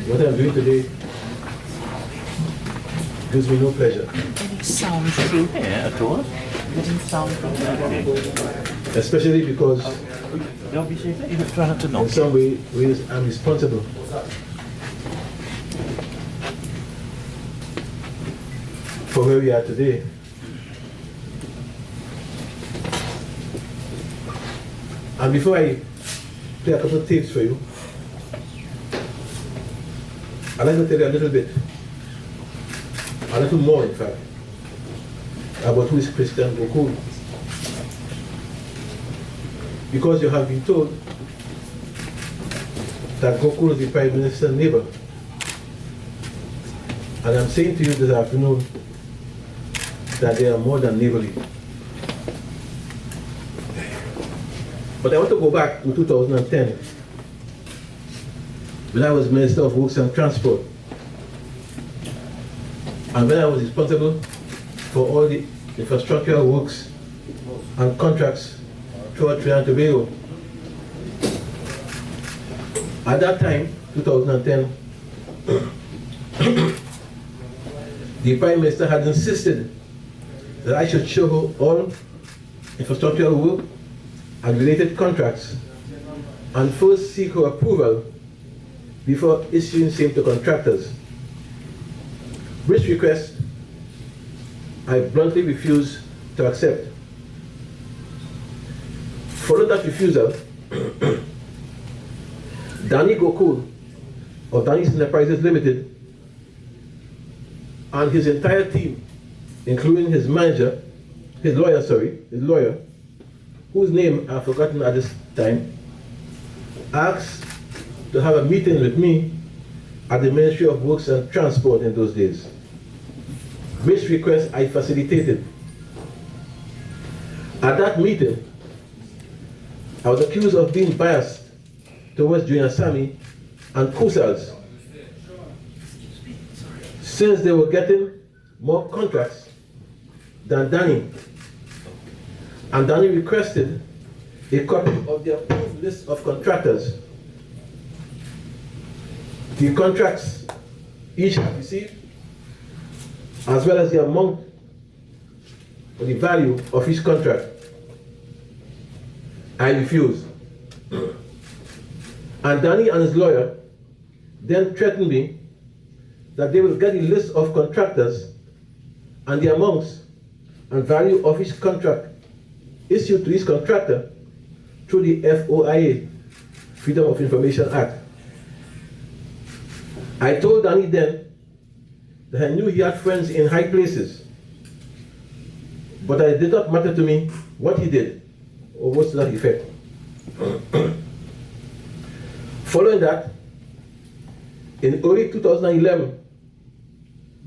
What I'm doing today gives me no pleasure. Any sound through here at all? Any sound from there? Okay. Especially because Don't be safe. You try not to in knock. some ways I'm responsible for where we are today. And before I play a couple of tapes for you, I'd like to tell you a little more in fact, about who is Christian Gokul. Because you have been told that Gokul is the Prime Minister's neighbor. And I'm saying to you this afternoon that they are more than neighborly. But I want to go back to 2010, when I was Minister of Works and Transport, and when I was responsible for all the infrastructural works and contracts throughout Trinidad and Tobago. At that time, 2010, the Prime Minister had insisted that I should show her all infrastructural work and related contracts and first seek her approval before issuing same to contractors, which request I bluntly refused to accept. Following that refusal, Danny Gokul of Danny's Enterprises Limited and his entire team, including his manager, his lawyer, whose name I've forgotten at this time, asked to have a meeting with me at the Ministry of Works and Transport in those days, which request I facilitated. At that meeting, I was accused of being biased towards Junior Sammy and Kusals, since they were getting more contracts than Danny. And Danny requested a copy of the approved list of contractors. The contracts each have received, as well as the amount or the value of each contract. I refused. And Danny and his lawyer then threatened me that they will get the list of contractors and the amounts and value of each contract issued to each contractor through the FOIA, Freedom of Information Act. I told Danny then that I knew he had friends in high places, but it did not matter to me what he did or what's to that effect. Following that, in early 2011,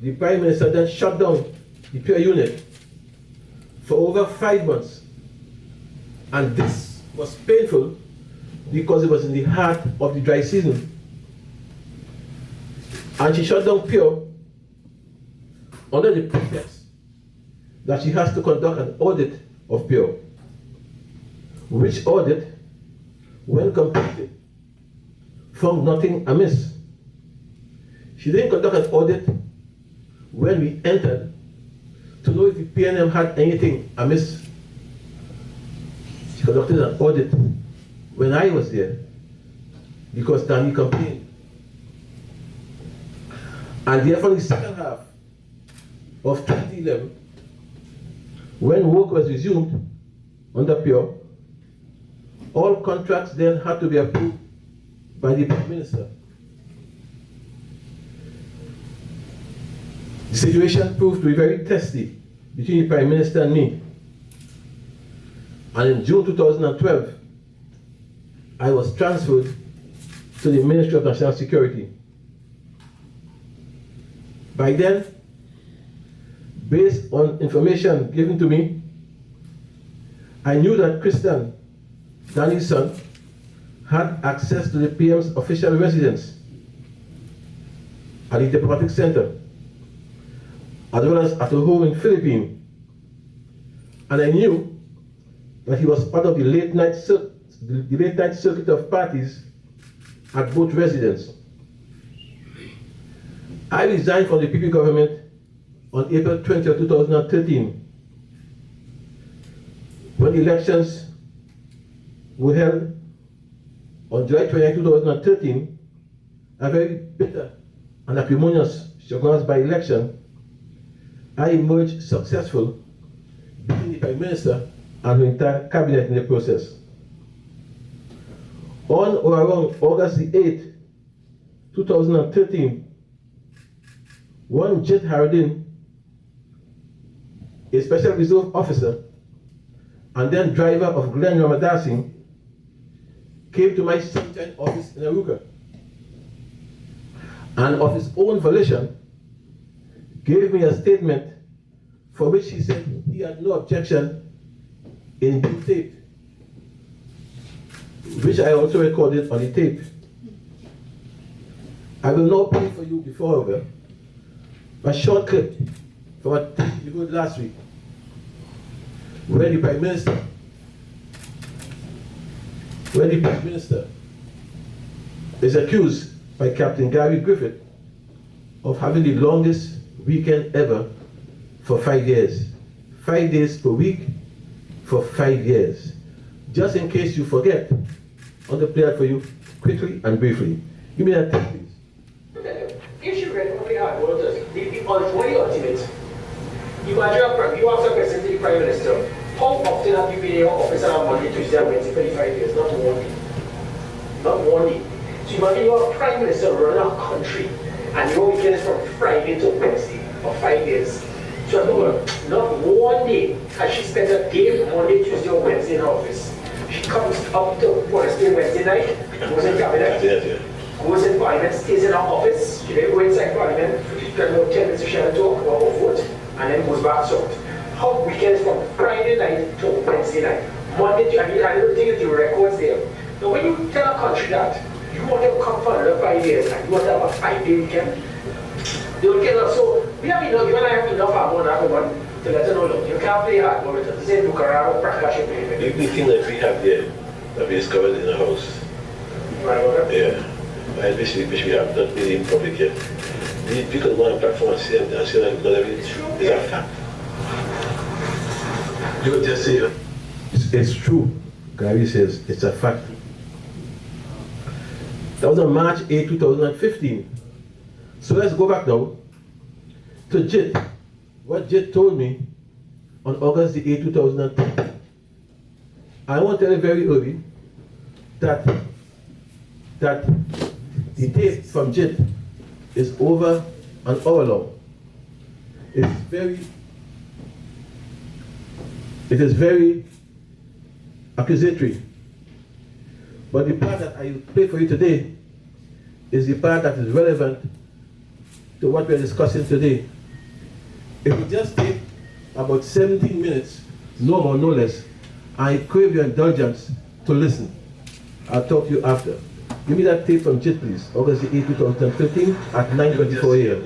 the Prime Minister then shut down the Pure unit for over 5 months. And this was painful because it was in the heart of the dry season. And she shut down Pure under the pretext that she has to conduct an audit of Pure, which audit, when completed, found nothing amiss. She didn't conduct an audit when we entered to know if the PNM had anything amiss. She conducted an audit when I was there because Danny complained. And therefore, in the second half of 2011, when work was resumed under Pure, all contracts then had to be approved by the Prime Minister. The situation proved to be very testy between the Prime Minister and me. And in June 2012, I was transferred to the Ministry of National Security. By then, based on information given to me, I knew that Christian, Danny's son, had access to the PM's official residence at the diplomatic center, as well as at a home in Philippines. And I knew that he was part of the late night circuit of parties at both residences. I resigned from the PP government on April 20, 2013, when the elections were held on July 29, 2013, a very bitter and acrimonious Chagrin's by-election. I emerged successful, beating the Prime Minister and her entire cabinet in the process. On or around August the 8th, 2013, one Jit Harudin, a special reserve officer and then driver of Glen Ramadasi, came to my sunshine office in Aruka, and of his own volition gave me a statement for which he said he had no objection in being taped, which I also recorded on the tape. I will now play for you before over a short clip from a tape you heard last week, where the Prime Minister is accused by Captain Gary Griffith of having the longest weekend ever for 5 years. 5 days per week for 5 years. Just in case you forget, I'll play it for you quickly and briefly. Give me that tape, please. If you read what we had, what the ultimate, you ask a question to the Prime Minister, how often have you been in your office on Monday, Tuesday, and Wednesday for the 5 years? Not one day. Not one day. So imagine you are Prime Minister running a country, and your weekend is from Friday to Wednesday for 5 years. So not one day has she spent a day Monday, Tuesday, or Wednesday in her office. She comes up to Wednesday, Wednesday night, goes in cabinet, goes in Parliament, stays in her office. She then goes inside Parliament, she spends about 10 minutes to share a talk about her vote, and then goes back out. Her weekends from Friday night to Wednesday night. Monday, I don't think the records there. Now, when you tell a country that you want to come for another 5 years and you want to have a 5-day weekend, they will get us. So, we have enough, you and I have enough harmony to let them know, look, you can't play hard, but it's the same look around, practice you play. The thing that we have here, that we discovered in the house. Right, okay. Yeah. I wish we have not been in public yet. The people go on a platform and say that because it's a fact. You would just say it. It's true. Gary says it's a fact. That was on March 8, 2015. So let's go back now to JIT. What JIT told me on August the 8, 2010. I want to tell you very early that the tape from JIT is over an hour long. It is very accusatory. But the part that I play for you today is the part that is relevant to what we're discussing today. It will just take about 17 minutes, no more, no less. I crave your indulgence to listen. I'll talk to you after. Give me that tape from JIT, please. August 8, 2013 at 9:24 a.m.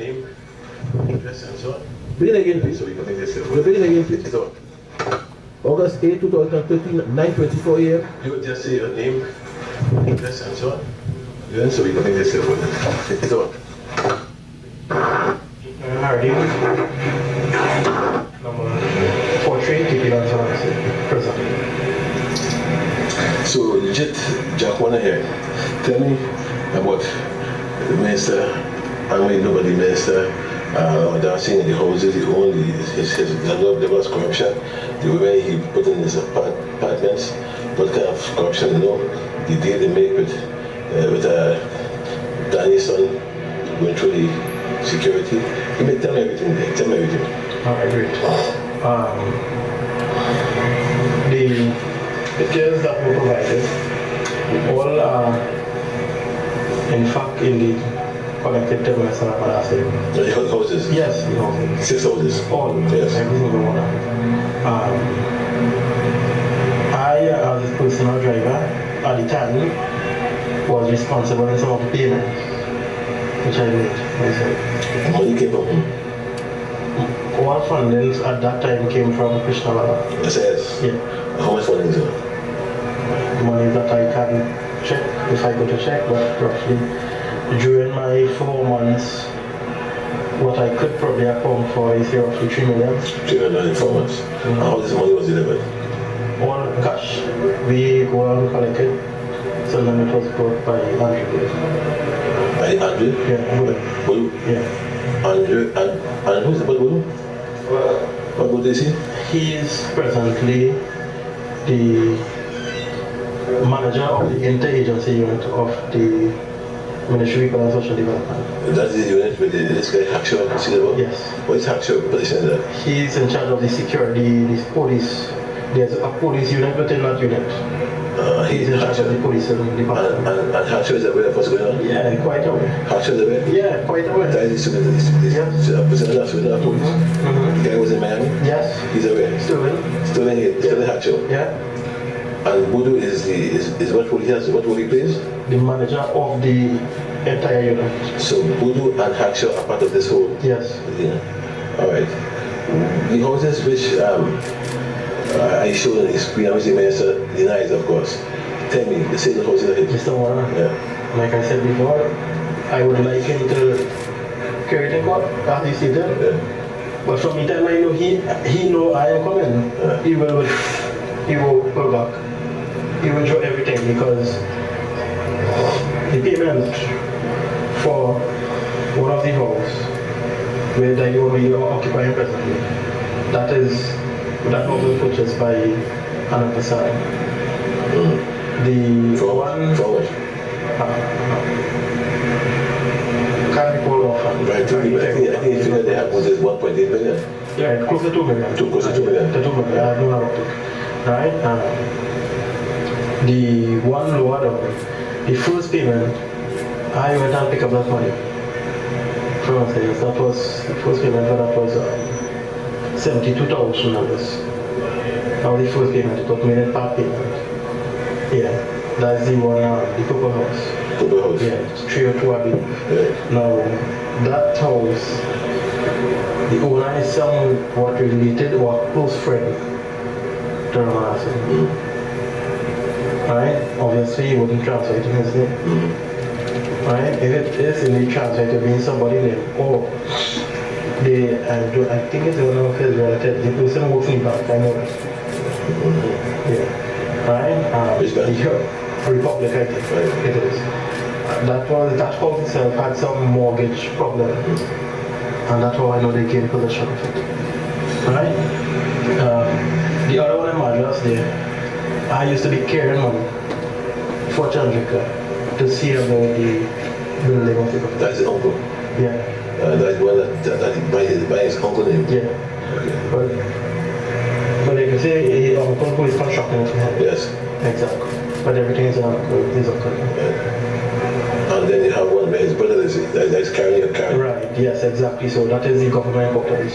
Begin again, please. Begin again, please. August 8, 2013 at 9:24 a.m. You would just say your name, address, and so on. Then so we can make this one. It's on. Harding, number 43, present. So, Jit Jackwana here, tell me about the minister, I mean nobody minister, dancing in the houses, there was corruption, the way he put in his apartments, what kind of corruption, the deal they make with Danny's son going through the security. Tell me everything there, tell me everything. Alright, great. The details that were provided, all in fact, indeed, connected to Mr. Ramadasi. The houses? Yes, the houses. 6 houses? All, yes. Every single one of it. I, as a personal driver, at the time, was responsible for some of the payments, which I made myself. Money came from whom? All fundings at that time came from Krishna Baba. SAS? Yeah. How much funding is it? Money that I can check if I go to check, but roughly during my 4 months what I could probably account for is roughly 3 million. 3 million informants. And how this money was delivered? All cash. We go and collect it. So then it was brought by Andrew. By Andrew? Yeah, Buddha. Bulu? Yeah. Andrew, and who's the Bulu? What would they say? He is presently the manager of the interagency unit of the Ministry of Social Development. That is the unit with this guy Hakshaw, see the Yes. What is Hakshaw position there? He's in charge of the security, the police. There's a police unit within that unit. He's in charge of the police department. And Hakshaw is aware of what's going on? Yeah, quite aware. Hakshaw is aware? Yeah, quite aware. That is the police. The guy was in Miami? Yes. He's aware? Still in. Still in here, still in Hakshaw. Yeah. And Budu is what role he has, what role he plays? The manager of the entire unit. So Budu and Hakshaw are part of this whole. Yes. Yeah. All right. The houses which I showed on the screen, which the minister denies, of course. Tell me, the same houses are hit. Mr. Warner, Yeah. like I said before, I would like him to carry it in court, as he stated. Yeah. But from the time I know he know I am coming, he will pull back. He will draw everything because the payment for one of the house where that you are occupying presently, that house was purchased by 100%. The one Forward. can't recall offhand. Right, I think the figure they have was 1.8 million. Yeah, close to 2 million. Close to 2 million. The 2 million, I don't know about it. Right? The one lower down, the first payment, I went and picked up that money from us. That was the first payment for that was $72,000. That was the first payment. It was million per payment. Yeah, that's the one, the Purple House. Purple House. Yeah, it's 302 Abbey. Yeah. Now, that house, the owner is somewhat related or a close friend to Normandie. Right? Obviously, he wouldn't transfer it in his name. Right? If it is in the transfer, it will be in somebody's name. Or I think it's one of his relatives. The person works in the bank, I know that. Yeah. Right? Which bank? The Republic, I think. Right. It is. That house itself had some mortgage problems. And that's how I know they gained possession of it. Right? The other one in Madras there, I used to be carrying money for Chandrika to see about the building of the company. That's the uncle. Yeah. That's the one that by his uncle name. Yeah. Okay. But like I say, his uncle who is constructing it for him. Yes. Exactly. But everything is his uncle. And then you have one where his brother is carrying a car. Right, yes, exactly. So that is the government quarters.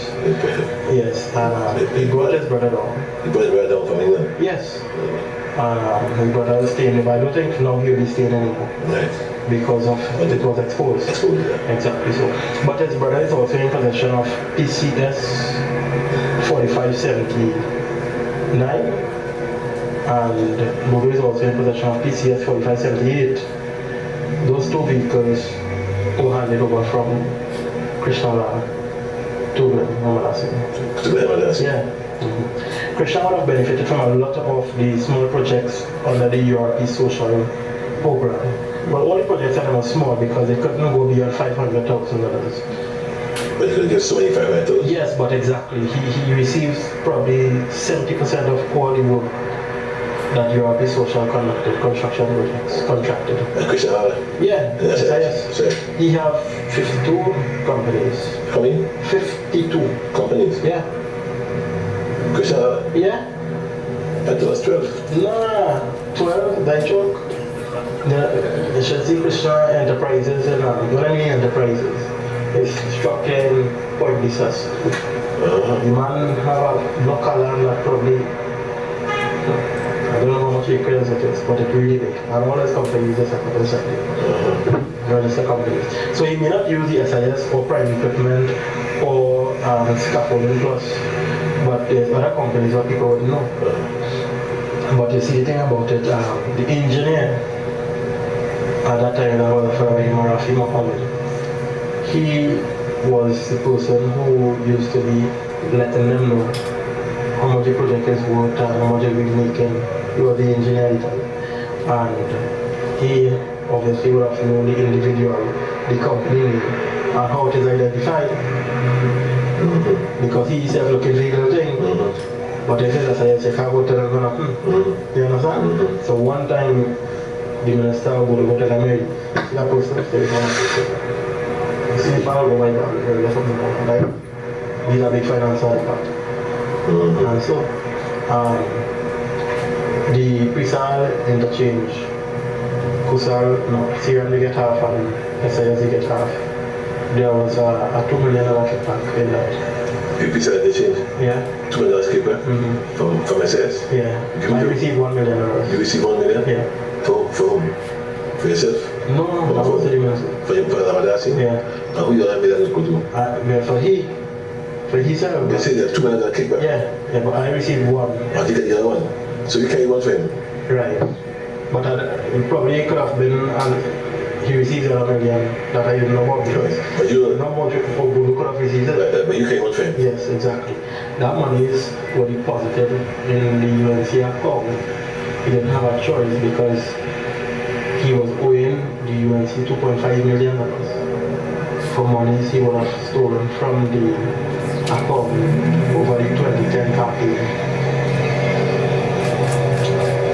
Yes, and he brought his brother down. He brought his brother down from England. Yes. His brother was staying there, but I don't think now he'll be staying anymore. Right. Because of it was exposed. Exposed, yeah. Exactly so. But his brother is also in possession of PCS 4579 and Bobo is also in possession of PCS 4578. Those two vehicles were handed over from Krishna to Normandie. To the MLS. Yeah. Krishna would have benefited from a lot of the small projects under the URP social program. But all the projects are not small because they couldn't go beyond $500,000. But you could get so many 500,000. Yes, but exactly. He receives probably 70% of all the work that URP social construction projects contracted. And Christian Hall. Yeah, Yes. yes. He have 52 companies. How many? 52. Companies. Yeah. Christian Hall. Yeah. I thought it was 12. Nah, 12, that joke. You should see Krishna Enterprises and what I mean enterprises is structured point business. The man have a block of land that probably, I don't know how much acres it is, but it's really big. And all his companies is a registered companies. So he may not use the SIS or prime equipment or scaffolding plus, but there's other companies that people would know. But you see the thing about it, the engineer at that time, that was a fellow named Rafi Mohammed. He was the person who used to be letting them know how much the project is worth and how much it will be making. He was the engineer at the time. And he obviously would have known the individual, the company name, and how it is identified. Because he himself looking for the little thing. But they said that's I can't go tell them nothing. You understand? So one time the minister would go tell Mary, that person said, see if I go my God, or something like these are big financial impact. And so the Prisal interchange, Kusal, no, Syrian they get half and SIS they get half. There was a $2 million kickback in that. You said the change? Yeah. $2 million kickback from SS? Yeah. I received $1 million. You received $1 million? Yeah. For whom? For yourself? No, that was the minister. For Ramadan? Yeah. And who you $1 million go to? Yeah, for himself. They say there's $2 million kickback? Yeah, but I received one. And you get the other one? So you carry one for him? Right. But probably it could have been, he received $1 million that I didn't know about because but you not much people could have received it. But you carry one for him? Yes, exactly. That money is what deposited in the UNC account. He didn't have a choice because he was owing the UNC $2.5 million for monies he would have stolen from the account over the 2010 campaign.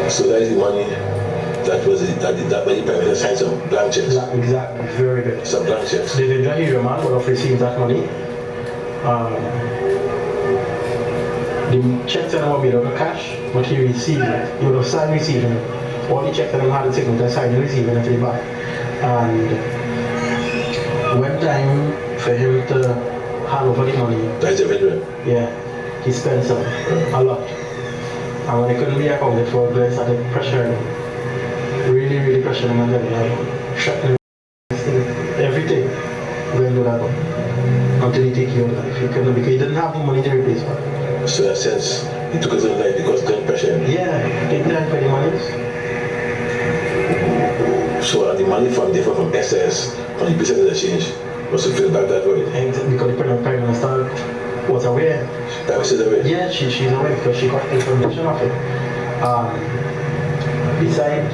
So that is the money that was that money Prime Minister signed some blank checks. Exactly, very good. Some blank checks. The Nigeria man would have received that money. The checks that were made out of cash, but he received it. He would have signed receiving it. All the checks that had the signature signed receiving it to the bank. And when time for him to hand over the money, that's a vendor. Yeah, he spent some, a lot. And when he couldn't be accounted for, Glenn started pressuring him. Really pressuring him and then shutting everything. Glenn would happen. Until he take your life. He couldn't because he didn't have the money to replace one. So in a sense, he took his own life because Glenn pressured him? Yeah, take time for the money. So the money from SS, from the business exchange, was to fill back that void? Because the Prime Minister was aware. Prime Minister aware? Yeah, she's aware because she got information of it. Besides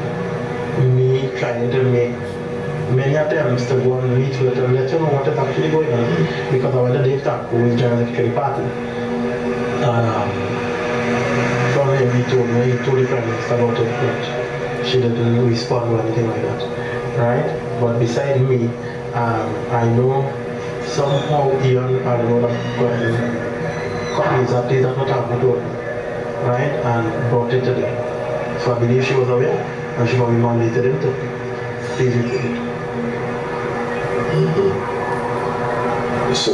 me trying to make many attempts to go and meet with her and let her know what is actually going on, because I went to Dave Tack, who is General Secretary Party. From him, he told the Prime Minister about it, but she didn't respond or anything like that. Right? But beside me, I know somehow Ian and other companies that did that not happen to her, right? And brought it to them. So I believe she was aware and she probably mandated him to please report it. So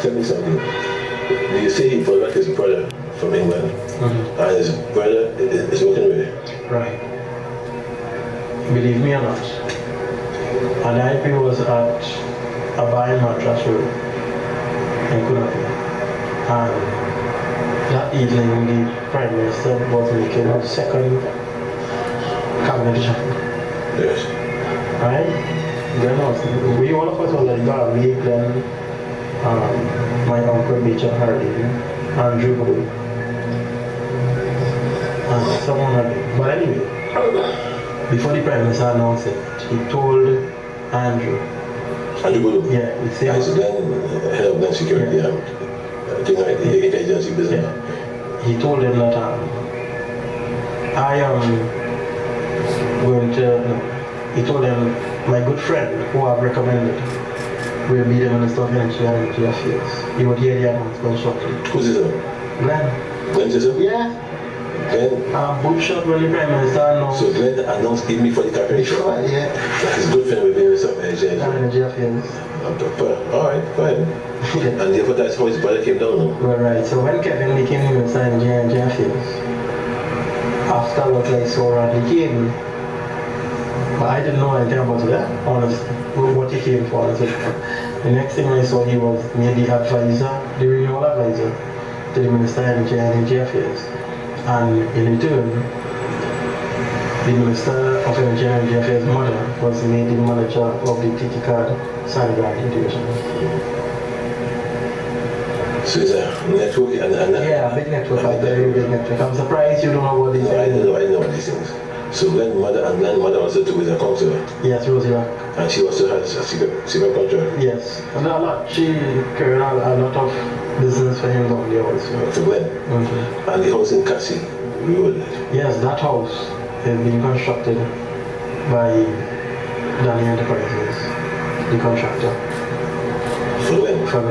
tell me something. You say he brought back his brother from England, and his brother is working with him? Right. Believe me or not, an IP was at a buying mattress room in Kunaki, and that evening the Prime Minister was making a second cabinet shuffle. Yes. Right? Then all of us was like that. Me, Glenn, my uncle Major Hardy, Andrew Bowie, and someone else. But anyway, before the Prime Minister announced it, he told Andrew. Andrew Bowie? Yeah, he said. As head of Glen Security, thing like the agency business. Yeah. He told him that I am going to. He told him, my good friend, who I've recommended, will be the Minister of Energy and Energy Affairs. You would hear the announcement shortly. Who's this? Glenn. Glenn is it? Yeah. Glenn? Book shot when the Prime Minister announced. So Glenn announced give me for the cabinet shot? Sure, yeah. His good friend will be Minister of Energy and Energy Affairs. Alright, fine. Yeah. And therefore that's how his brother came down now? Well, right. So when Kevin became Minister of Energy and Energy Affairs, after what I saw Radley came, but I didn't know anything about that, honestly, what he came for, honestly. The next thing I saw, he was made the advisor, the renewal advisor to the Minister of Energy and Energy Affairs. And in return, The Minister of Energy and Energy Affairs' mother was made the manager of the TT card Sandguard Integration. So it's a network and Yeah, big network, a very big network. I'm surprised you don't know what these I things know these things. So grandmother and grandmother also too is a counselor. Yes, Rosie Rock. And she also has a secret contract. Yes. And a lot, she carried out a lot of business for him down there also. For Glenn. And the house in Cassie Road. Yes, that house has been constructed by Danny Enterprises, the contractor. For Glenn. For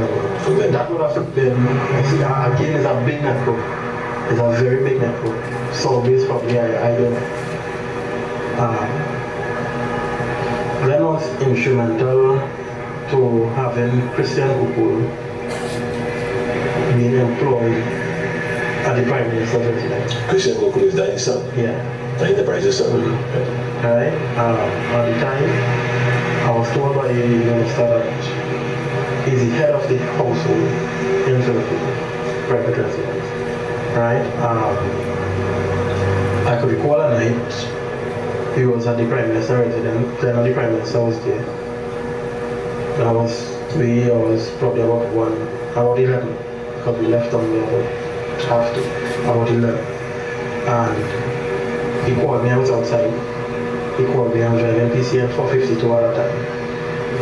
Glenn. That would have been, again, it's a big network. It's a very big network. So based probably, I don't know. Glenn was instrumental to having Christian Ukul being employed at the Prime Minister's residence. Christian Ukul is Danny's son. Yeah. Danny the Price's son. Right? At the time, I was told by the minister that he's the head of the household in Philippines, private residence. Right? I could recall a night he was at the Prime Minister's residence, then the Prime Minister was there. I was probably about 11, because we left on the about 11. And he called me, I was outside. He called me, I was driving PCN 452 at that time.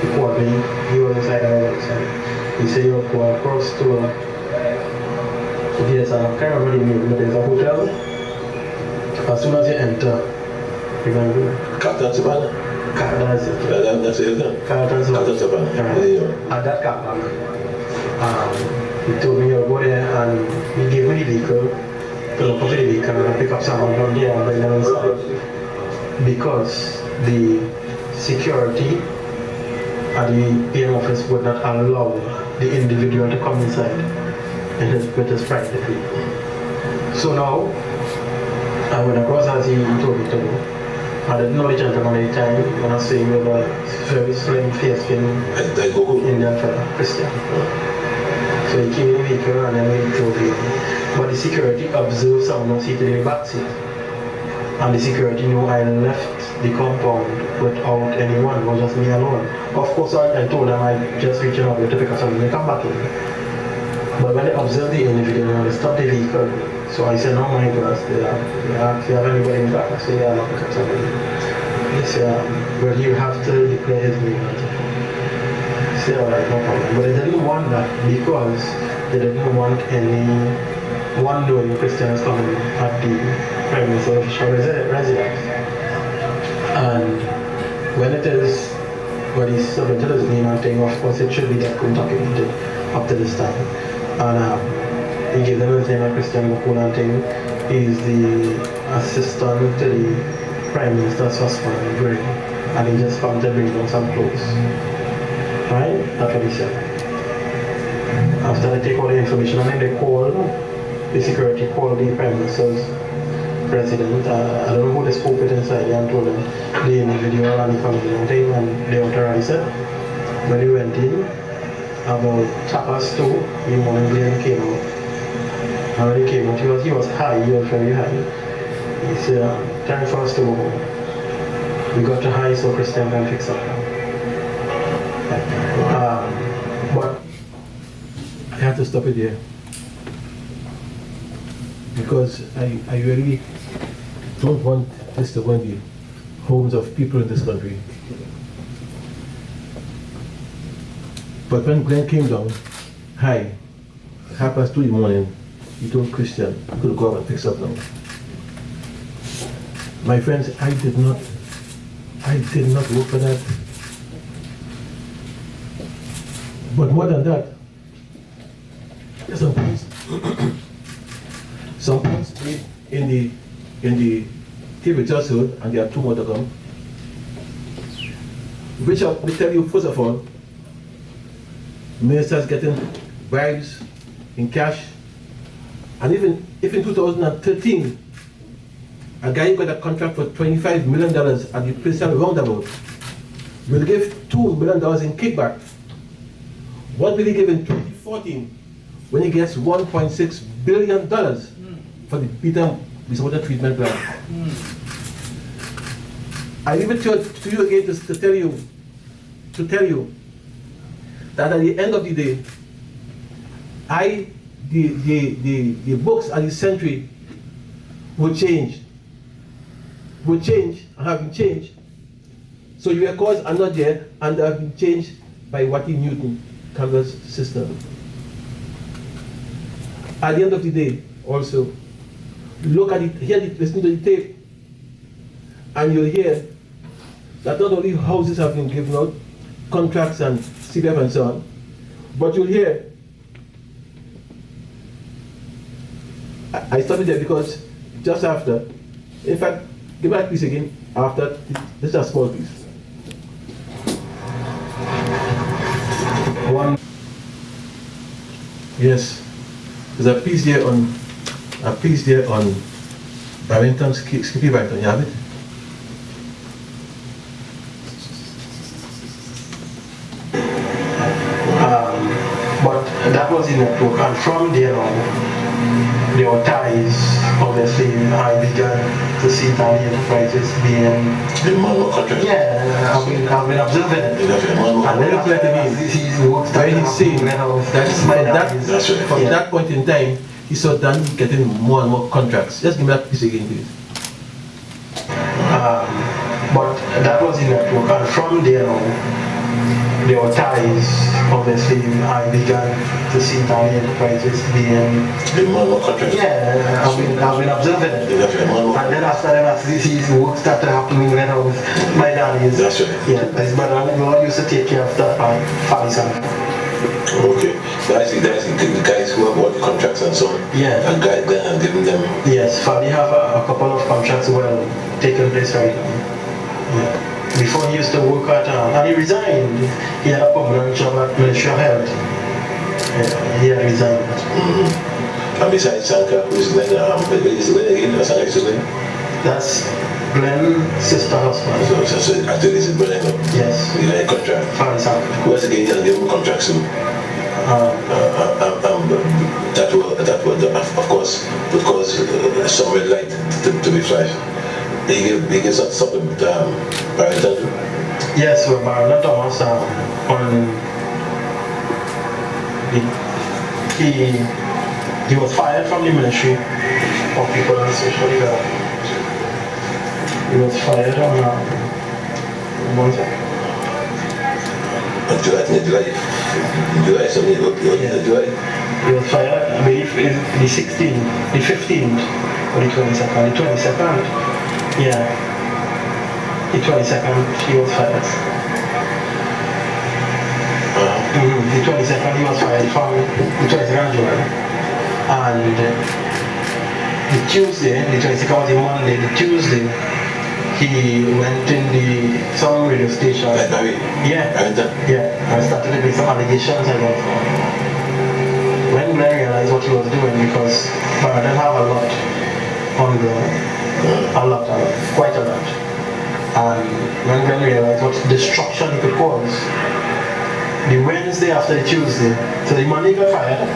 He called me, he was inside, I was outside. He said, you'll go across to, yes, I can't remember the name, but there's a hotel. As soon as you enter, you're going to do Captain Savannah. That's it. That's it. Captain Savannah. At that Captain, he told me to go there and he gave me the vehicle to look over the vehicle and pick up someone from there and bring them inside. Because the security at the PM office would not allow the individual to come inside with his private vehicle. So now, I went across as he told me to do. I didn't know the gentleman at the time when I see him with a very slim, fair-skinned Indian fellow, Christian. So he came in the vehicle and then we drove in. But the security observed someone seated in the back seat. And the security knew I left the compound without anyone, it was just me alone. Of course, I told them I just reached out to pick up something and come back in. But when they observed the individual, they stopped the vehicle. So I said, no, my gosh, they asked, do you have anybody in the back? I said, yeah, I'll pick up somebody. They said, well, you have to declare his name. I said, all right, no problem. But they didn't want that because they didn't want anyone knowing Christians coming at the Prime Minister's official residence. And when it is, when he submitted his name and thing, of course, it should be documented up to this time. And he gave them his name at Christian Bukuna thing. He's the assistant to the Prime Minister's husband, Greg. And he just come to bring down some clothes. Right? That's what he said. After they take all the information and then they call, the security called the Prime Minister's president. I don't know who they spoke with inside and told them the individual and the family and thing, and they authorized it. When he went in, about 2:30 in the morning, Glenn came out. And when he came out, he was high, he was very high. He said, time for us to go home. We got to high so Christian can fix up. But I have to stop it here. Because I really don't want this to go in the homes of people in this country. But when Glenn came down, high, 2:30 in the morning, he told Christian, he could go out and fix up now. My friends, I did not work for that. But more than that, some points made in the TV just heard, and there are 2 more to come. Which I will tell you, first of all, ministers getting bribes in cash. And even if in 2013, a guy got a contract for $25 million at the Princeton Roundabout, will give $2 million in kickback. What will he give in 2014 when he gets $1.6 billion for the Peter wastewater treatment plant? I leave it to you again to tell you that at the end of the day, the books at the century will change, and have been changed. So your records are not there, and they have been changed by Watty Newton Campbell's system. At the end of the day, also, look at it, listen to the tape, and you'll hear that not only houses have been given out, contracts and CPF and so on, but you'll hear, I stopped it there because just after, in fact, give me that piece again, after, this is a small piece. One, yes, there's a piece there on Barrington, Skippy Barrington, you have it? But that was the network, and from there on, there were ties. Obviously, I began to see Italian enterprises being. The manual contract. Yeah, I've been observing it. And then after that, when he said that from that point in time, he saw Dan getting more and more contracts. Just give me that piece again, please. But that was the network, and from there on, there were ties. Obviously, I began to see Italian enterprises being. The manual contract. Yeah, I've been observing it. And then after that, as these work started happening when I was my dad is. That's right. Yeah, my dad used to take care of that Falisan. Okay. That's the guys who have bought the contracts and so on. Yeah. And guide them and giving them. Yes, Fali have a couple of contracts well taking place right now. Yeah. Before he used to work at, and he resigned. He had a permanent job at Ministry of Health. Yeah, he had resigned. Mm-hmm. And besides Sanka, who is Glenn, is Glenn again? Sanka is Glenn? That's Glenn's sister husband. So actually, this is Glenn. Yes. You know, contract. Fali Sanka. Who else again and give him contracts to? That would of course would cause some red light to be flashed. He gives us something with Barrington. Yes, well, Barrington Thomas he was fired from the Ministry of People and Social Development. He was fired on one second. July, something, July. He was fired, I believe, the 16th, the 15th, or the 22nd, the 22nd. Yeah, the 22nd he was fired. The 22nd he was fired from the 22nd July. And the Tuesday, the 22nd was the Monday, the Tuesday he went in some radio station. Yeah, and started to make some allegations about when Glenn realized what he was doing, because Barrington have a lot on the quite a lot. And when Glenn realized what destruction he could cause, the Wednesday after the Tuesday, so the Monday got fired,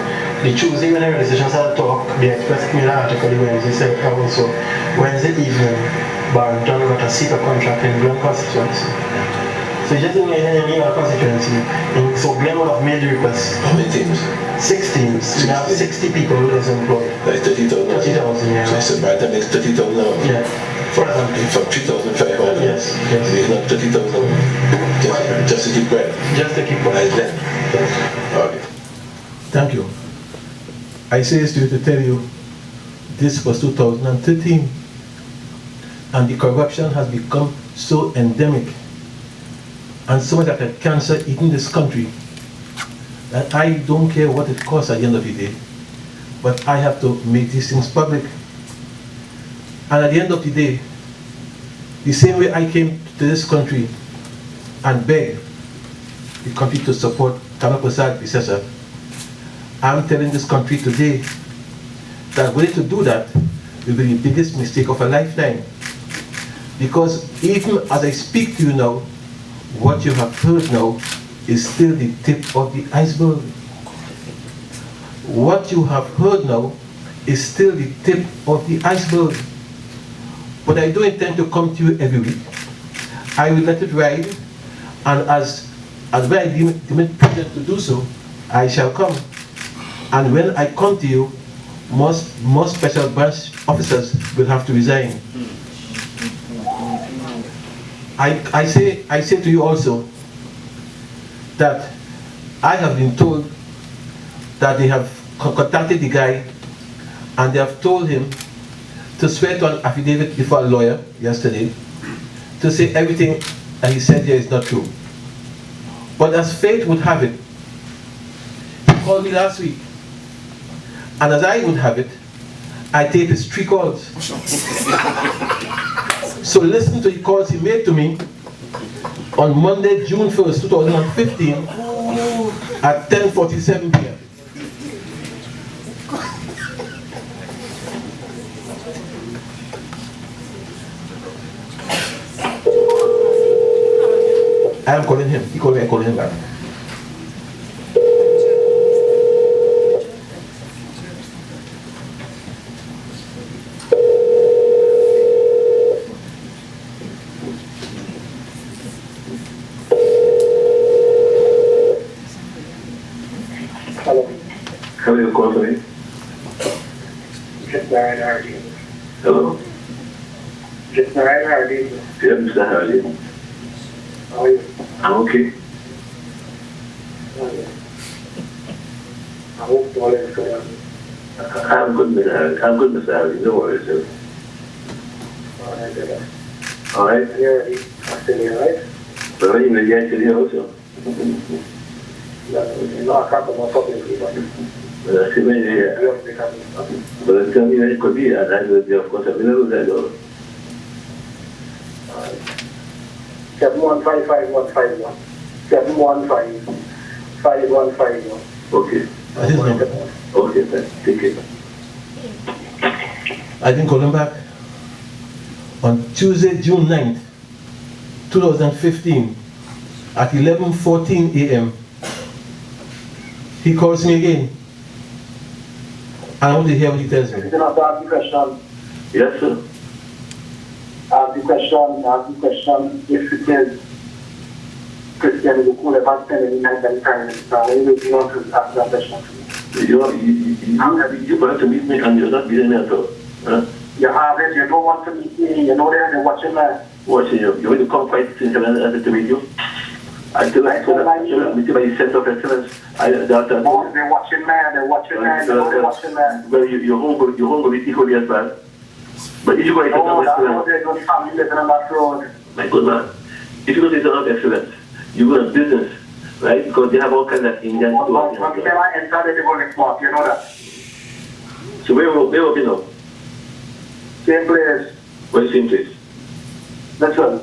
the Tuesday when the radio station started to talk, the Express made an article the Wednesday said also, Wednesday evening, Barrington got a secret contract in Glen constituency. So just in any other constituency, and so Glen would have made the request. How many teams? 6 teams. We have 60 people who is employed. Like 30,000? 30,000, yeah. So I said Barrington makes 30,000 now? Yeah. From 3,500? Yes. It's not 30,000 just to keep quiet? Just to keep quiet. Like that? Yes. Okay. Thank you. I say this to you to tell you, this was 2013, and the corruption has become so endemic and so much like a cancer eating this country that I don't care what it costs at the end of the day, but I have to make these things public. And at the end of the day, the same way I came to this country and begged the country to support Kamal Prasad, predecessor, I'm telling this country today that waiting to do that will be the biggest mistake of a lifetime. Because even as I speak to you now, what you have heard now is still the tip of the iceberg. What you have heard now is still the tip of the iceberg. But I do intend to come to you every week I will let it ride, and as when I deem it prudent to do so, I shall come. And when I come to you, most special branch officers will have to resign. I say to you also that I have been told that they have contacted the guy and they have told him to swear to an affidavit before a lawyer yesterday to say everything that he said here is not true. But as fate would have it, he called me last week, and as I would have it, I taped his 3 calls. So listen to the calls he made to me on Monday, June 1st, 2015 at 10:47 p.m. I am calling him. He called me, I called him back. Hello. Hello, you call me? Just Narayan Hardy. Hello? Just Narayan Hardy. Yeah, Mr. Hardy. How are you? I'm okay. I hope all is good. I'm good, Mr. Hardy. I'm good, Mr. Hardy. No worries, sir. Alright, good. Alright? You're ready. I'm still here, right? But I'm going to get to the also. No, I can't come on publicly, but But I see when you're here. you have to come. But tell me when it could be, and I will be, of course, I'm going to lose that door. 7155151. 7155151. Okay. That is number. Okay, then. Take it. I didn't call him back. On Tuesday, June 9th, 2015, at 11:14 a.m., he calls me again. I want to hear what he tells me. You can have to ask the question. Yes, sir. Ask the question if it is Christian who could have asked any night and time. So you will not ask that question to me. You want to meet me and you're not meeting me at all. Huh? You have it, you don't want to meet me, you know they're watching that. Watching you. You want to come fight since I'm to meet you? I tell you, meet you by the center of excellence. Oh, they're watching that, they're watching that, they're watching that. Well, your home will be equally as bad. But if you go to Oh, that's how excellence, they're doing family living on that road. my good man, if you go to center of excellence, you go to business, right? Because they have all kinds of Indian Once stores. they are inside, they go next month, you know that. So where will be now? Same place. Where's the same place? Listen,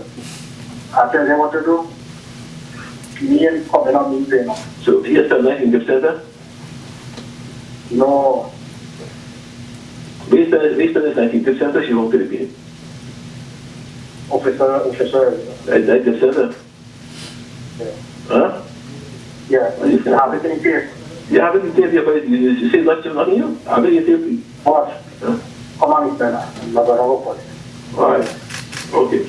I tell you what to do. Me and coming on me pay now. So here's the night in the center. No. Based on this 19th center, she won't repeat. Officer. At the center. Yeah. Huh? Yeah, you can have it in case. You haven't been here, but you say nothing on you? I haven't been What? Huh? Come on, Mr. I'm not going to go for it. Alright. Okay.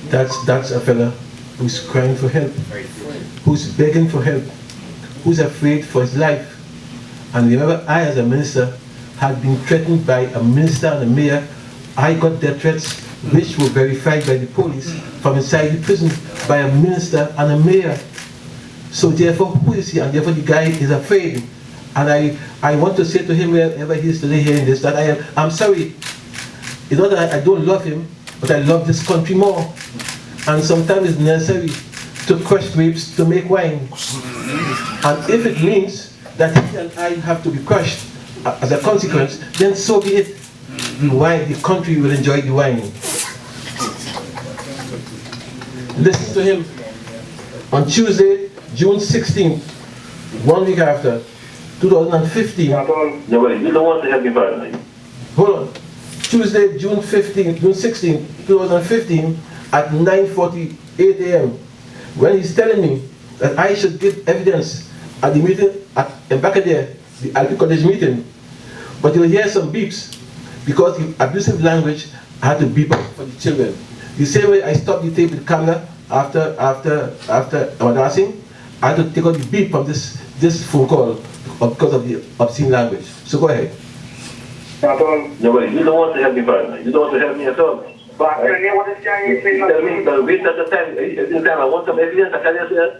That's a fella who's crying for help, who's begging for help, who's afraid for his life. And remember, I as a minister had been threatened by a minister and a mayor. I got their threats, which were verified by the police from inside the prison by a minister and a mayor. So therefore, who is he? And therefore the guy is afraid. And I want to say to him wherever he is today hearing this, that I'm sorry. It's not that I don't love him, but I love this country more. And sometimes it's necessary to crush grapes to make wine. And if it means that he and I have to be crushed as a consequence, then so be it. The wine, the country will enjoy the wine. Listen to him on Tuesday, June 16th, 1 week after, 2015. No, wait, you don't want to have me paranoid. Hold on. Tuesday, June 16th, 2015, at 9:48 a.m., when he's telling me that I should give evidence at the meeting at Embakadere, the Alpi College meeting, but you'll hear some beeps because the abusive language I had to beep up for the children. The same way I stopped the tape with camera after harassing, I had to take out the beep from this phone call because of the obscene language. So go ahead. No, but you don't want to help me, partner. You don't want to help me at all. But I tell you what is Chinese saying. Tell me, but wait at the time. At the time, I want some evidence. I tell you, sir.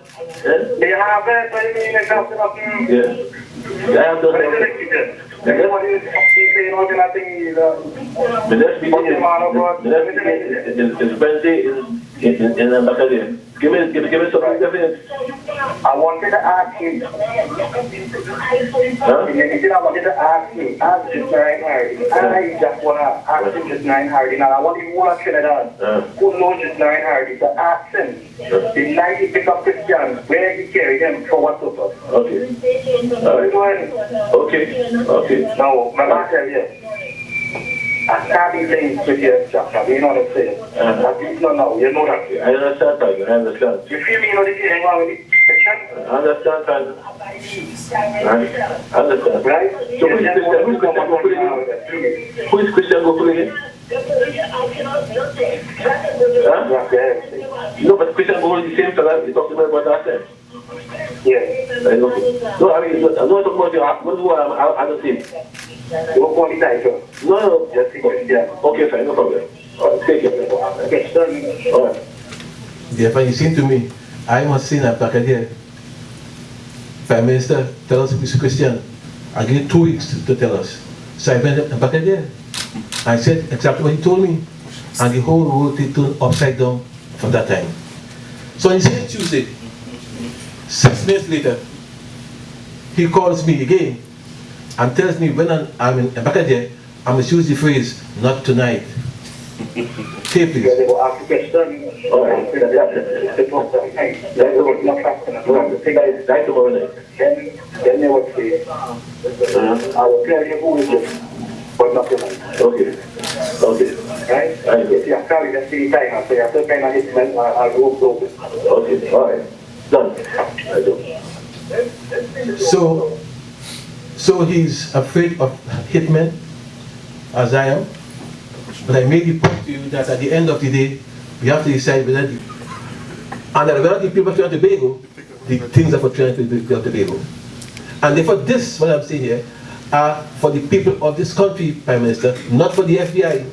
They have it, but I mean, it's not nothing. Yeah. I have done What is something. it? What is saying? What is nothing? The next meeting is Wednesday in Bacadia. Give me something definite. I wanted to ask you. Huh? I wanted to ask you. Ask just 9 Hardy. I just want to ask him just 9 Hardy. Now, I want you to watch Trinidad. Who knows just 9 Hardy? To ask him. The night he picked up Christian, where he carried him for what purpose? Okay. All right. Okay. No, my man tell you. I can't be playing with your stuff. You know what I'm saying? No, you know that. I understand, partner. I understand. You feel me? You know the thing wrong with the Christian? I understand, partner. I understand. Right? So who is Christian go pulling in? Huh? No, but Christian go the same fella. He talked to me about that time. Yeah. No, I mean, I'm not talking about you. I'm the same. You won't want the title. No. Just see Christian. Okay, fine, no problem. All right, take it. Christian. All right. Therefore, you seem to me, I must say that back here. Prime Minister, tell us who's Christian. I give you 2 weeks to tell us. So I went back there. I said exactly what he told me. And the whole world turned upside down from that time. So on the same Tuesday, 6 minutes later, he calls me again and tells me when I'm in Bakadia, I must use the phrase, not tonight. Okay, please. They will ask the question. All right. That's tomorrow night. Then they would say, I will tell you who is it, but not tonight. Okay. Right? If you are carrying the same time, so you have to kind of hit them, I'll go close. Okay. All right. Done. I do. So he's afraid of hitmen, as I am. But I made the point to you that at the end of the day, we have to decide whether the people of Trinidad and Tobago, the things are for Trinidad and Tobago. And therefore this, what I'm saying here, are for the people of this country, Prime Minister, not for the FBI.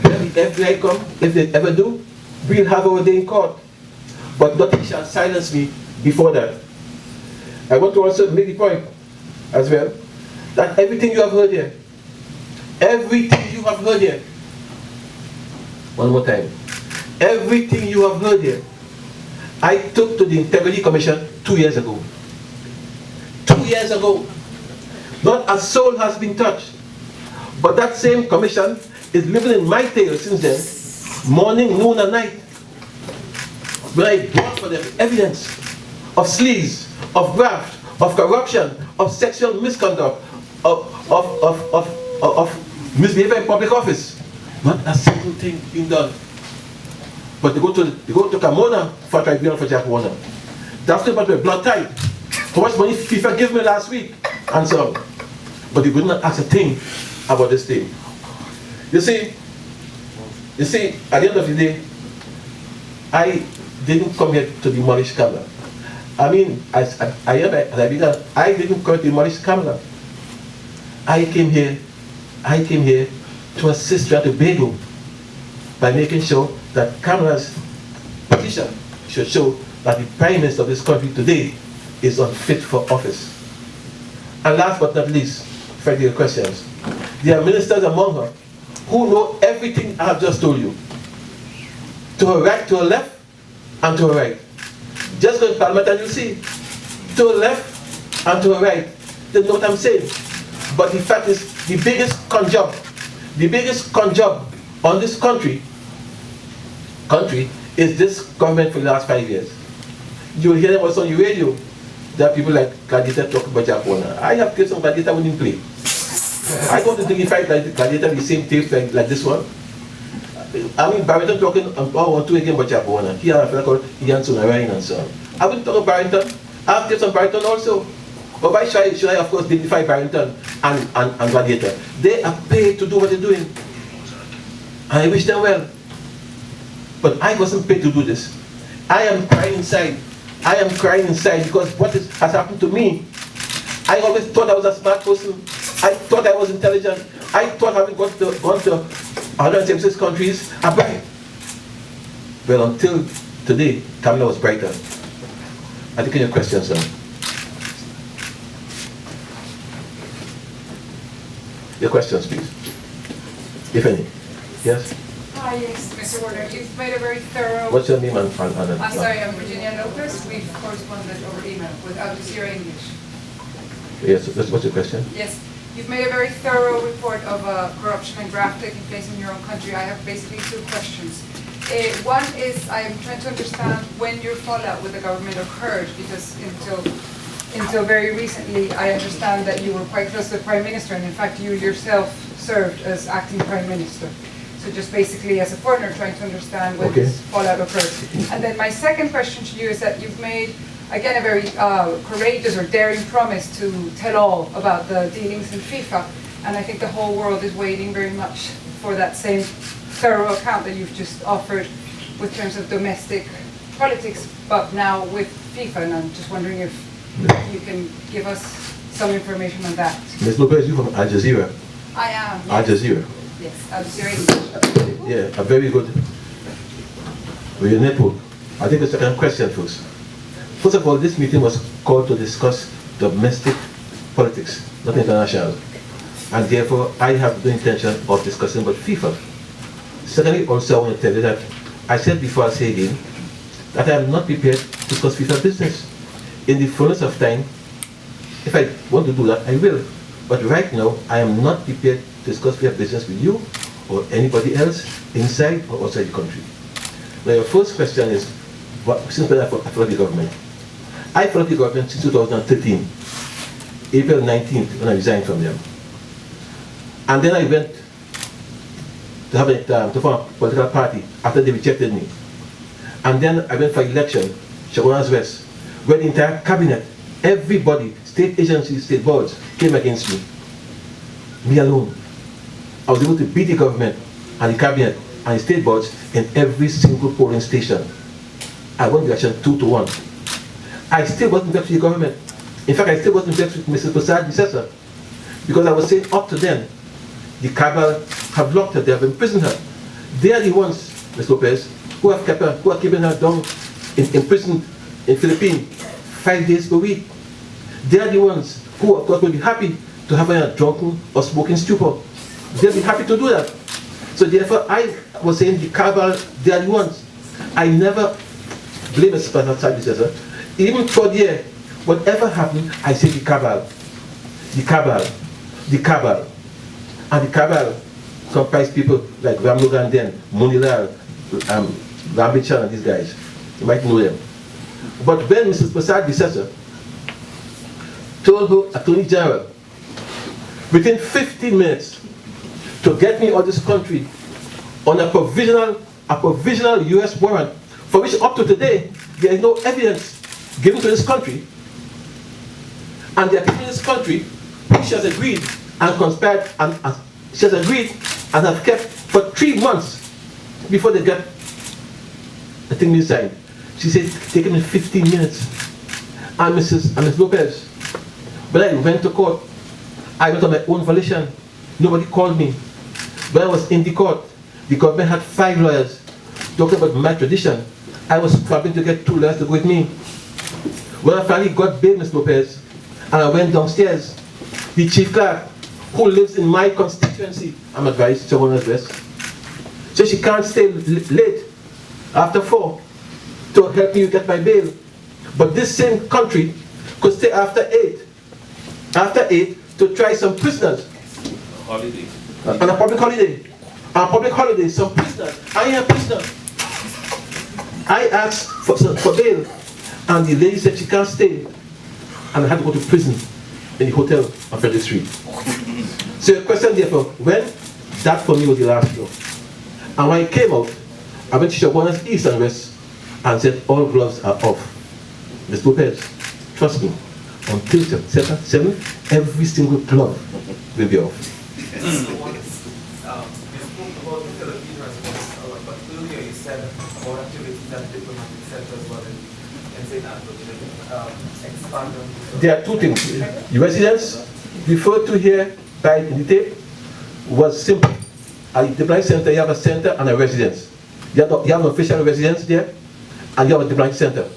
When the FBI come, if they ever do, we'll have our day in court. But nothing shall silence me before that. I want to also make the point as well, that everything you have heard here, one more time, everything you have heard here, I took to the Integrity Commission 2 years ago. 2 years ago. Not a soul has been touched. But that same commission is living in my tail since then, morning, noon, and night. When I brought for them evidence of sleaze, of graft, of corruption, of sexual misconduct, of misbehavior in public office. Not a single thing being done. But they go to Camona for a tribunal for Jack Warner. That's about my blood type. How much money FIFA gave me last week? And so on. But they would not ask a thing about this thing. You see, at the end of the day, I didn't come here to demolish Kamala. I mean, I didn't come to demolish Kamala. I came here to assist Trinidad and Tobago by making sure that Kamala's position should show that the Prime Minister of this country today is unfit for office. And last but not least, for your questions, there are ministers among her who know everything I have just told you. To her right, to her left, and to her right. Just go to Parliament and you'll see. To her left and to her right. They know what I'm saying. But the fact is, the biggest con job on this country is this government for the last 5 years. You'll hear them also on your radio. There are people like Gladiator talking about Jack Warner. I have tapes on Gladiator when you play. I go to dignified Gladiator with the same tapes like this one. I mean, Barrington talking on 2 again about Jack Warner. He had a fellow called Ian Sunarayan and so on. I wouldn't talk about Barrington. I have tapes on Barrington also. But why should I of course dignify Barrington and Gladiator? They are paid to do what they're doing. And I wish them well. But I wasn't paid to do this. I am crying inside. I am crying inside because has happened to me. I always thought I was a smart person. I thought I was intelligent. I thought having gone to 176 countries, I'm bright. Well, until today, Kamala was brighter. I think your question, sir. Your questions, please. If any. Yes? Hi, yes, Mr. Warner. You've made a very thorough... What's your name and sorry, I'm Virginia Lopez. We've corresponded over email with Al Jazeera English. Yes, what's your question? Yes. You've made a very thorough report of corruption and graft taking place in your own country. I have basically two questions. One is, I am trying to understand when your fallout with the government occurred, because until very recently, I understand that you were quite close to the Prime Minister, and in fact, you yourself served as acting Prime Minister. So just basically, as a foreigner, trying to understand when this fallout occurred. And then my second question to you is that you've made, again, a very courageous or daring promise to tell all about the dealings in FIFA, and I think the whole world is waiting very much for that same thorough account that you've just offered with terms of domestic politics, but now with FIFA, and I'm just wondering if you can give us some information on that. Ms. Lopez, you from Al Jazeera? I am. Yes. Al Jazeera? Yes, Al Jazeera. Yeah, a very good with your network. I think the second question first. First of all, this meeting was called to discuss domestic politics, not international. And therefore, I have no intention of discussing about FIFA. Secondly, also I want to tell you that I said before, I'll say again, that I am not prepared to discuss FIFA business. In the fullness of time, if I want to do that, I will. But right now, I am not prepared to discuss FIFA business with you or anybody else inside or outside the country. Now, your first question is, since when I followed the government? I followed the government since 2013, April 19th, when I resigned from them. And then I went to have to form a political party after they rejected me. And then I went for election, Chaguanas West, where the entire cabinet, everybody, state agencies, state boards, came against me. Me alone. I was able to beat the government and the cabinet and the state boards in every single polling station. I won the election 2-1. I still wasn't vexed with the government. In fact, I still wasn't vexed with Mrs. Prasad Bisesa, because I was saying up to then, the cabal have locked her, they have imprisoned her. They are the ones, Ms. Lopez, who have kept her, who are keeping her down in prison in Philippines 5 days per week. They are the ones who, of course, will be happy to have her in a drunken or smoking stupor. They'll be happy to do that. So therefore, I was saying the cabal, they are the ones. I never blame Mrs. Prasad Bisesa. Even third year, whatever happened, I say the cabal. The cabal. The cabal. And the cabal comprise people like Ramluganden, Munilal, Rambichan and these guys. You might know them. But when Mrs. Prasad Bisesa told her Attorney General within 15 minutes to get me out of this country on a provisional US warrant, for which up to today there is no evidence given to this country, and they are keeping this country, which she has agreed and conspired, and she has agreed and have kept for 3 months before they get the thing inside. She said, take him in 15 minutes. And Ms. Lopez, when I went to court, I went on my own volition. Nobody called me. When I was in the court, the government had 5 lawyers talking about my tradition. I was struggling to get 2 lawyers to go with me. When I finally got bail, Ms. Lopez, and I went downstairs, the chief clerk, who lives in my constituency, I'm advised, Chaguanas West, so she can't stay late after 4 to help me get my bail. But this same country could stay after 8 to try some prisoners. Holiday. On a public holiday. On a public holiday, some prisoners. I am a prisoner. I asked for bail, and the lady said she can't stay, and I had to go to prison in the hotel on Frederick Street. So the question therefore, when? That for me was the last straw. And when I came out, I went to Chaguanas East and West and said all gloves are off. Ms. Lopez, trust me, until September 7th, every single glove will be off. You spoke about the Filipino response, but earlier you said say that, but you didn't expand on. There are two things. The residence referred to here by the tape was simple. At the diplomatic center, you have a center and a residence. You have an official residence there, and you have a diplomatic center.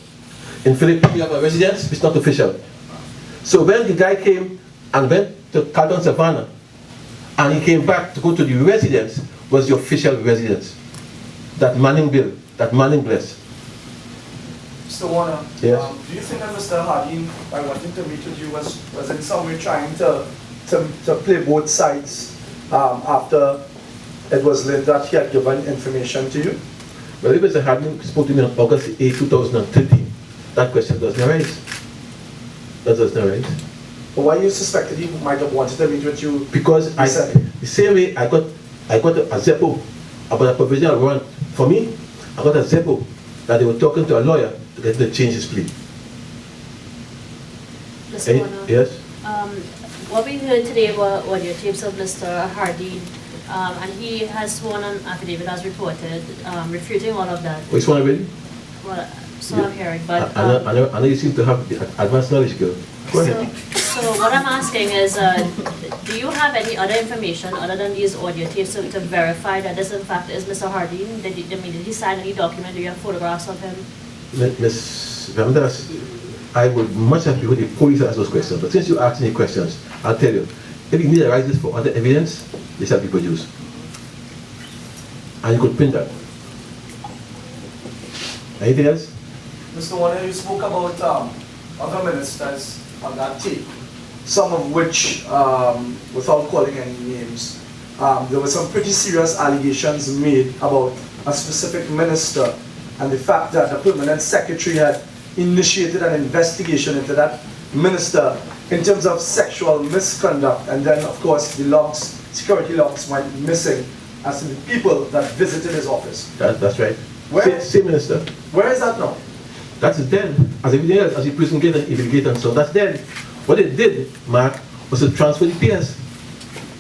In Philippines, you have a residence, it's not official. So when the guy came and went to Caldon Savannah, and he came back to go to the residence, was the official residence. That Manning bill, that Manning bless. Mr. Warner, Yes. do you think that Mr. Hardin, by wanting to meet with you, was in some way trying to play both sides after it was learned that he had given information to you? Well, if Mr. Hardin spoke to me on August 8, 2013, that question doesn't arise. That doesn't arise. But why you suspected he might have wanted to meet with you? Because the same way I got a Zeppo about a provisional warrant for me, I got a Zeppo that they were talking to a lawyer to get him to change his plea. Mr. Warner, Yes? what we heard today were audio tapes of Mr. Hardin, and he has sworn an affidavit as reported, refuting all of that. Which one already? Well, so I'm hearing, but I know you seem to have the advanced knowledge, girl. Go ahead. so what I'm asking is, do you have any other information other than these audio tapes to verify that this in fact is Mr. Hardin? Did he sign any document? Do you have photographs of him? Ms. Ramdas, I would much have preferred the police ask those questions, but since you asked me questions, I'll tell you. If you need to raise this for other evidence, they shall be produced. And you could print that. Anything else? Mr. Warner, you spoke about other ministers on that tape, some of which, without calling any names, there were some pretty serious allegations made about a specific minister and the fact that the permanent secretary had initiated an investigation into that minister in terms of sexual misconduct, and then of course the logs, security logs, went missing as to the people that visited his office. That's right. Where? Same minister. Where is that now? That's dead. As everything else, as the prison gate and evil gate and so, that's dead. What it did, Mark, was to transfer the PS.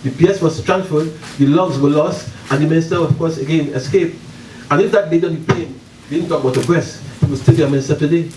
The PS was transferred, the logs were lost, and the minister, of course, again, escaped. And if that lady on the plane didn't talk about the breast, he would still be a minister today.